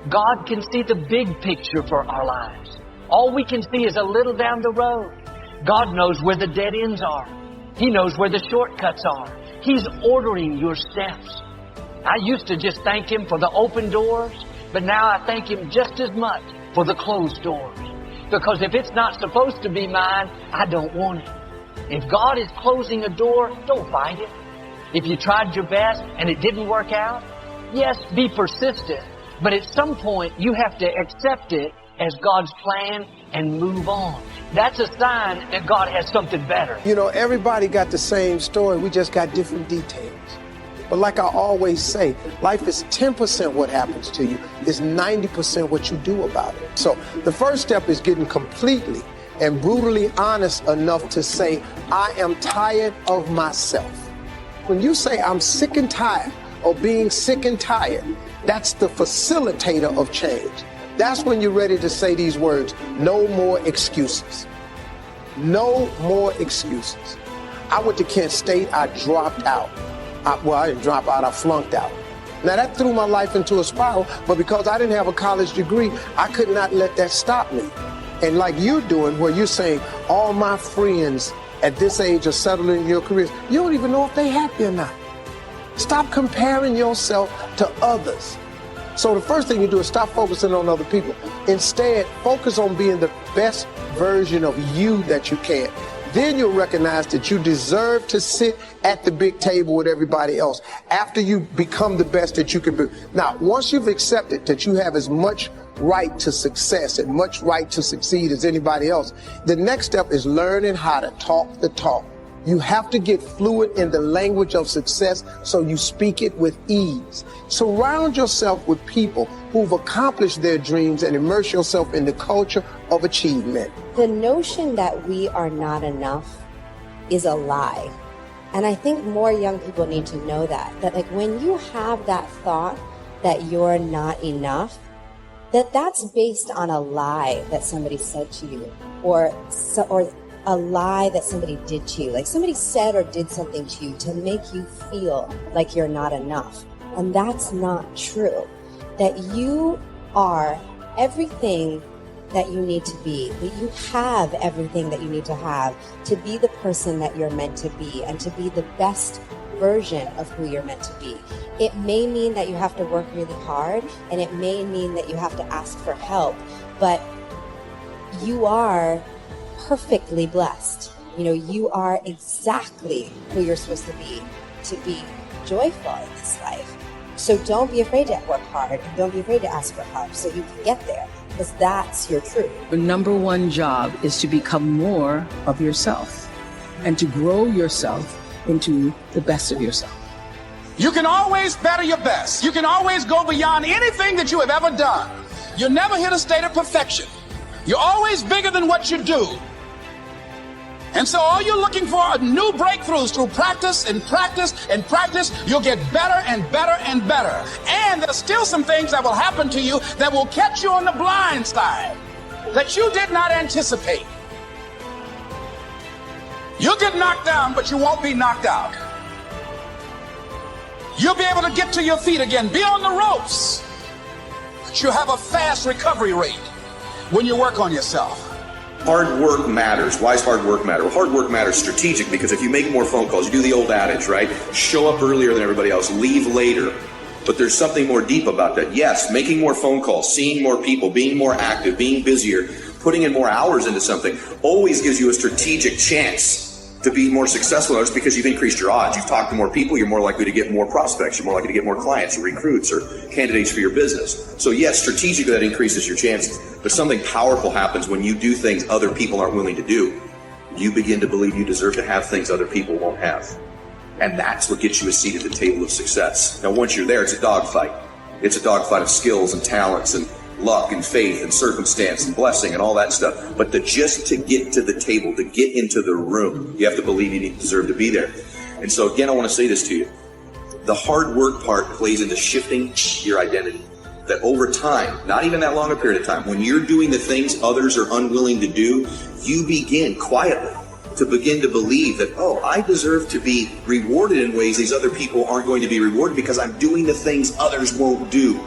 God can see the big picture for our lives. All we can see is a little down the road. God knows where the dead ends are. He knows where the shortcuts are. He's ordering your steps. I used to just thank Him for the open doors, but now I thank Him just as much for the closed doors. Because if it's not supposed to be mine, I don't want it. If God is closing a door, don't fight it. If you tried your best and it didn't work out, yes, be persistent. But at some point, you have to accept it as God's plan and move on. That's a sign that God has something better. You know, everybody got the same story. We just got different details. But like I always say, life is 10% what happens to you. It's 90% what you do about it. So the first step is getting completely and brutally honest enough to say, I am tired of myself. When you say I'm sick and tired of being sick and tired, that's the facilitator of change. That's when you're ready to say these words, no more excuses. No more excuses. I went to Kent State, I dropped out. I didn't drop out, I flunked out. Now that threw my life into a spiral, but because I didn't have a college degree, I could not let that stop me. And like you're doing, where you're saying, all my friends at this age are settling in your careers, you don't even know if they're happy or not. Stop comparing yourself to others. So the first thing you do is stop focusing on other people. Instead, focus on being the best version of you that you can. Then you'll recognize that you deserve to sit at the big table with everybody else after you become the best that you can be. Now, once you've accepted that you have as much right to success and much right to succeed as anybody else, the next step is learning how to talk the talk. You have to get fluent in the language of success so you speak it with ease. Surround yourself with people who've accomplished their dreams and immerse yourself in the culture of achievement. The notion that we are not enough is a lie. And I think more young people need to know that like when you have that thought that you're not enough, that's based on a lie that somebody said to you or a lie that somebody did to you. Like somebody said or did something to you to make you feel like you're not enough. And that's not true. That you are everything that you need to be, that you have everything that you need to have to be the person that you're meant to be and to be the best version of who you're meant to be. It may mean that you have to work really hard, and it may mean that you have to ask for help, but you are perfectly blessed. You know, you are exactly who you're supposed to be joyful in this life. So don't be afraid to work hard, and don't be afraid to ask for help so you can get there, because that's your truth. The number one job is to become more of yourself and to grow yourself into the best of yourself. You can always better your best. You can always go beyond anything that you have ever done. You'll never hit a state of perfection. You're always bigger than what you do. And so all you're looking for are new breakthroughs through practice and practice and practice. You'll get better and better and better. And there's still some things that will happen to you that will catch you on the blind side that you did not anticipate. You'll get knocked down, but you won't be knocked out. You'll be able to get to your feet again, be on the ropes, but you'll have a fast recovery rate when you work on yourself. Hard work matters. Why does hard work matter? Well, hard work matters strategic because if you make more phone calls, you do the old adage, right? Show up earlier than everybody else, leave later. But there's something more deep about that. Yes, making more phone calls, seeing more people, being more active, being busier, putting in more hours into something always gives you a strategic chance to be more successful just because you've increased your odds. You've talked to more people, you're more likely to get more prospects, you're more likely to get more clients or recruits or candidates for your business. So yes, strategically that increases your chances, but something powerful happens when you do things other people aren't willing to do. You begin to believe you deserve to have things other people won't have. And that's what gets you a seat at the table of success. Now once you're there, it's a dogfight. It's a dogfight of skills and talents and luck and faith and circumstance and blessing and all that stuff. But just to get to the table, to get into the room, you have to believe you deserve to be there. And so again, I want to say this to you. The hard work part plays into shifting your identity. That over time, not even that long a period of time, when you're doing the things others are unwilling to do, you begin quietly to begin to believe that, oh, I deserve to be rewarded in ways these other people aren't going to be rewarded because I'm doing the things others won't do.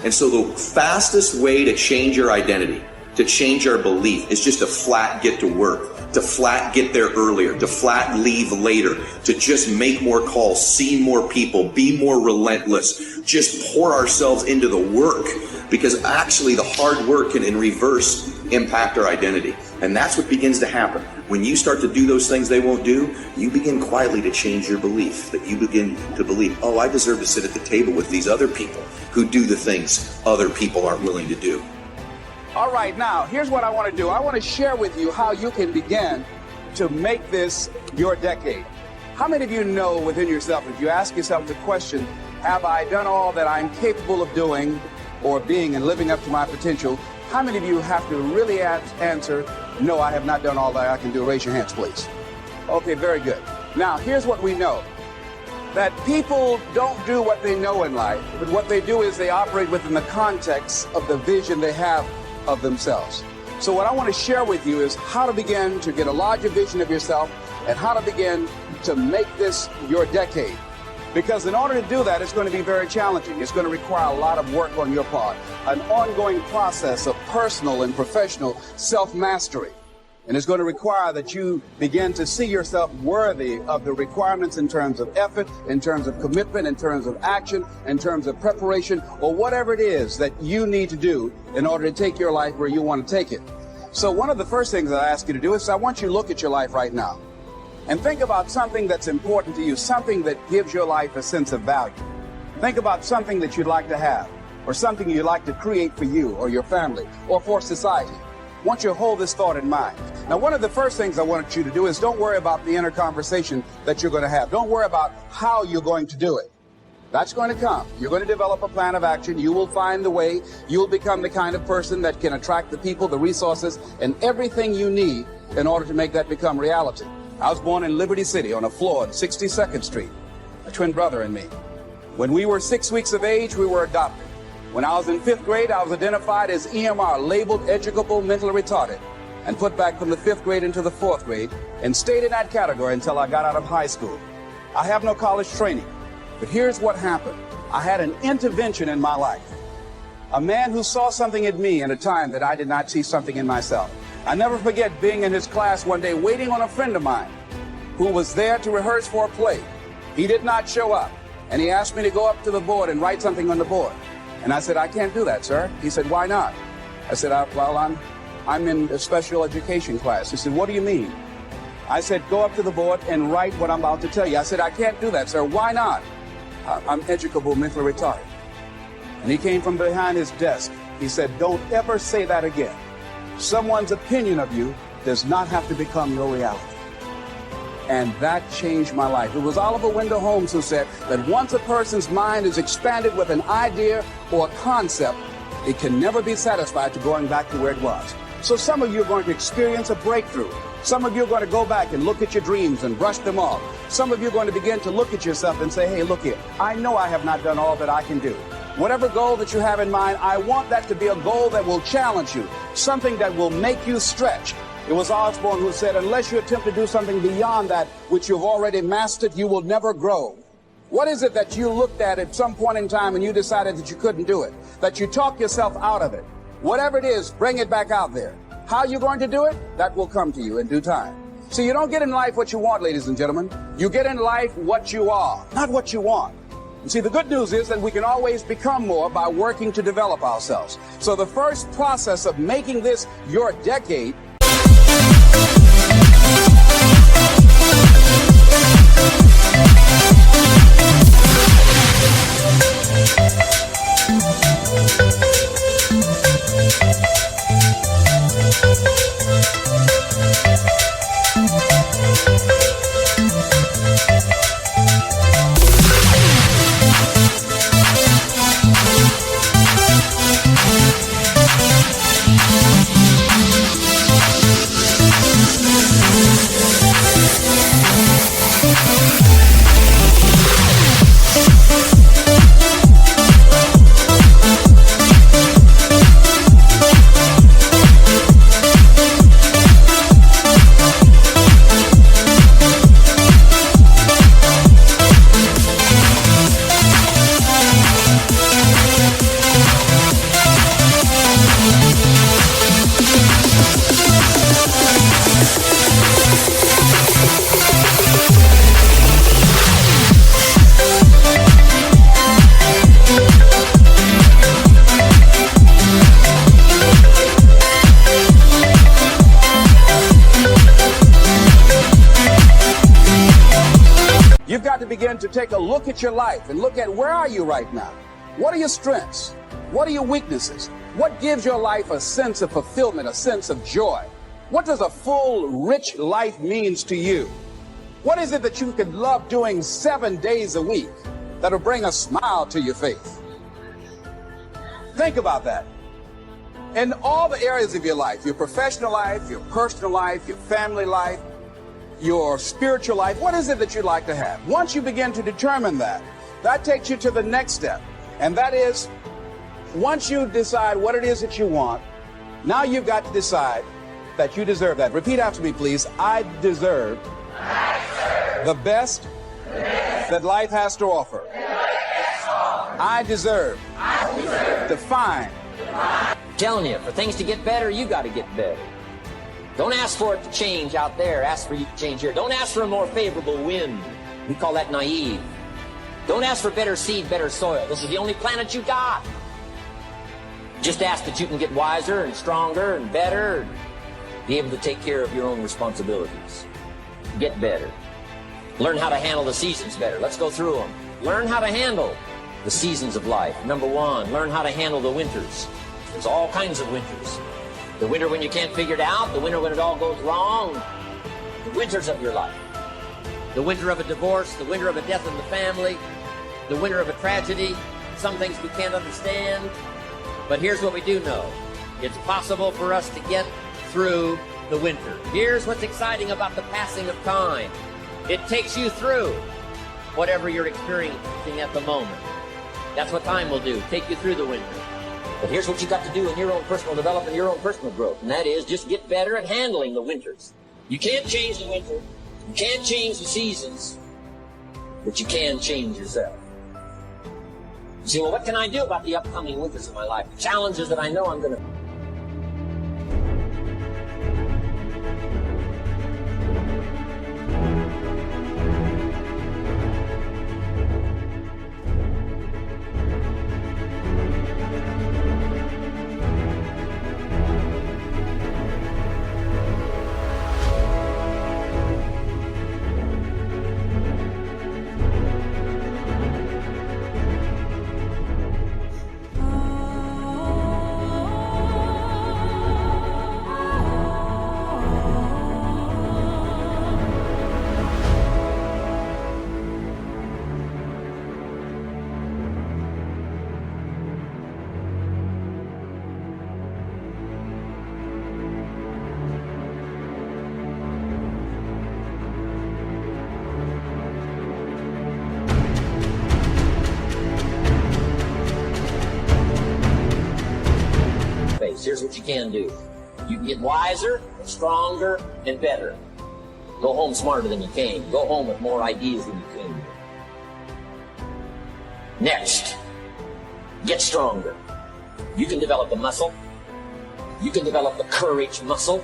And so the fastest way to change your identity, to change our belief, is just to flat get to work, to flat get there earlier, to flat leave later, to just make more calls, see more people, be more relentless, just pour ourselves into the work, because actually the hard work can in reverse impact our identity. And that's what begins to happen. When you start to do those things they won't do, you begin quietly to change your belief, that you begin to believe, oh, I deserve to sit at the table with these other people who do the things other people aren't willing to do. All right, now, here's what I want to do. I want to share with you how you can begin to make this your decade. How many of you know within yourself, if you ask yourself the question, have I done all that I'm capable of doing or being and living up to my potential? How many of you have to really answer, no, I have not done all that I can do? Raise your hands, please. Okay, very good. Now, here's what we know. That people don't do what they know in life, but what they do is they operate within the context of the vision they have of themselves. So what I want to share with you is how to begin to get a larger vision of yourself and how to begin to make this your decade. Because in order to do that, it's going to be very challenging. It's going to require a lot of work on your part, an ongoing process of personal and professional self-mastery. And it's going to require that you begin to see yourself worthy of the requirements in terms of effort, in terms of commitment, in terms of action, in terms of preparation, or whatever it is that you need to do in order to take your life where you want to take it. So one of the first things I ask you to do is I want you to look at your life right now and think about something that's important to you, something that gives your life a sense of value. Think about something that you'd like to have, or something you'd like to create for you or your family or for society. I want you to hold this thought in mind. Now, one of the first things I want you to do is don't worry about the inner conversation that you're going to have. Don't worry about how you're going to do it. That's going to come. You're going to develop a plan of action. You will find the way. You'll become the kind of person that can attract the people, the resources, and everything you need in order to make that become reality. I was born in Liberty City on a floor on 62nd Street, a twin brother and me. When we were 6 weeks of age, we were adopted. When I was in 5th grade, I was identified as EMR, labeled educable mentally retarded, and put back from the 5th grade into the 4th grade and stayed in that category until I got out of high school. I have no college training, but here's what happened. I had an intervention in my life. A man who saw something in me at a time that I did not see something in myself. I never forget being in his class one day waiting on a friend of mine who was there to rehearse for a play. He did not show up, and he asked me to go up to the board and write something on the board. And I said, I can't do that, sir. He said, why not? I said, well, I'm in a special education class. He said, what do you mean? I said, go up to the board and write what I'm about to tell you. I said, I can't do that, sir. Why not? I'm educable mentally retarded. And he came from behind his desk. He said, don't ever say that again. Someone's opinion of you does not have to become your reality. And that changed my life. It was Oliver Wendell Holmes who said that once a person's mind is expanded with an idea or a concept, it can never be satisfied to going back to where it was. So some of you are going to experience a breakthrough. Some of you are going to go back and look at your dreams and brush them off. Some of you are going to begin to look at yourself and say, hey, look here, I know I have not done all that I can do. Whatever goal that you have in mind, I want that to be a goal that will challenge you, something that will make you stretch. It was Osborne who said, unless you attempt to do something beyond that which you've already mastered, you will never grow. What is it that you looked at some point in time and you decided that you couldn't do it, that you talked yourself out of it? Whatever it is, bring it back out there. How you're going to do it, that will come to you in due time. See, you don't get in life what you want, ladies and gentlemen. You get in life what you are, not what you want. You see, the good news is that we can always become more by working to develop ourselves. So the first process of making this your decade begin to take a look at your life and look at where are you right now? What are your strengths? What are your weaknesses? What gives your life a sense of fulfillment, a sense of joy? What does a full, rich life means to you? What is it that you could love doing 7 days a week that'll bring a smile to your face? Think about that. In all the areas of your life, your professional life, your personal life, your family life, your spiritual life, what is it that you'd like to have? Once you begin to determine that, that takes you to the next step. And that is, once you decide what it is that you want, now you've got to decide that you deserve that. Repeat after me, please. I deserve the best that life has to offer. I deserve to find. Telling you, for things to get better, you got to get better. Don't ask for it to change out there. Ask for you to change here. Don't ask for a more favorable wind. We call that naive. Don't ask for better seed, better soil. This is the only planet you got. Just ask that you can get wiser and stronger and better and be able to take care of your own responsibilities. Get better. Learn how to handle the seasons better. Let's go through them. Learn how to handle the seasons of life. Number one, learn how to handle the winters. There's all kinds of winters. The winter when you can't figure it out, the winter when it all goes wrong, the winters of your life. The winter of a divorce, the winter of a death in the family, the winter of a tragedy, some things we can't understand. But here's what we do know. It's possible for us to get through the winter. Here's what's exciting about the passing of time. It takes you through whatever you're experiencing at the moment. That's what time will do, take you through the winter. But here's what you got to do in your own personal development, your own personal growth, and that is just get better at handling the winters. You can't change the winter, you can't change the seasons, but you can change yourself. You say, well, what can I do about the upcoming winters of my life? The challenges that I know I'm going to... Here's what you can do. You can get wiser, stronger, and better. Go home smarter than you came. Go home with more ideas than you came. Next, get stronger. You can develop the muscle. You can develop the courage muscle.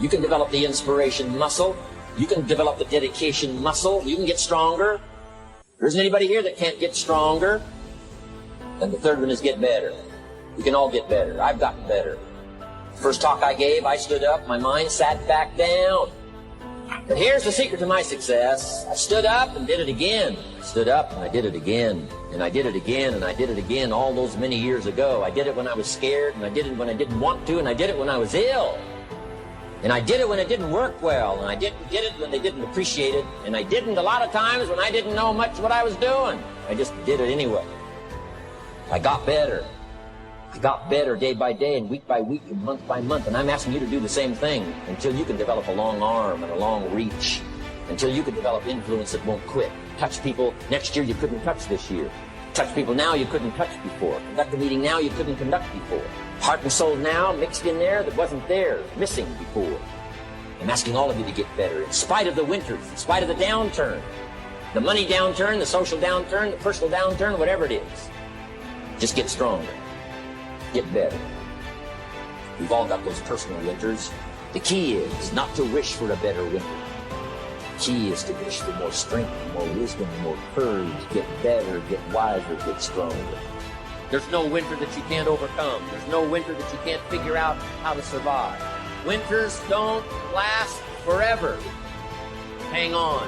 You can develop the inspiration muscle. You can develop the dedication muscle. You can get stronger. There isn't anybody here that can't get stronger. And the third one is get better. We can all get better. I've gotten better. First talk I gave, I stood up, my mind sat back down. But here's the secret to my success. I stood up and did it again. Stood up and I did it again. And I did it again and I did it again all those many years ago. I did it when I was scared and I did it when I didn't want to and I did it when I was ill. And I did it when it didn't work well and I did it when they didn't appreciate it. And I didn't a lot of times when I didn't know much what I was doing. I just did it anyway. I got better. I got better day by day and week by week and month by month, and I'm asking you to do the same thing until you can develop a long arm and a long reach, until you can develop influence that won't quit. Touch people next year you couldn't touch this year. Touch people now you couldn't touch before. Conduct a meeting now you couldn't conduct before. Heart and soul now mixed in there that wasn't there, missing before. I'm asking all of you to get better in spite of the winters, in spite of the downturn, the money downturn, the social downturn, the personal downturn, whatever it is. Just get stronger. Get better. We've all got those personal winters. The key is not to wish for a better winter. The key is to wish for more strength, more wisdom, more courage. Get better, get wiser, get stronger. There's no winter that you can't overcome. There's no winter that you can't figure out how to survive. Winters don't last forever. Hang on.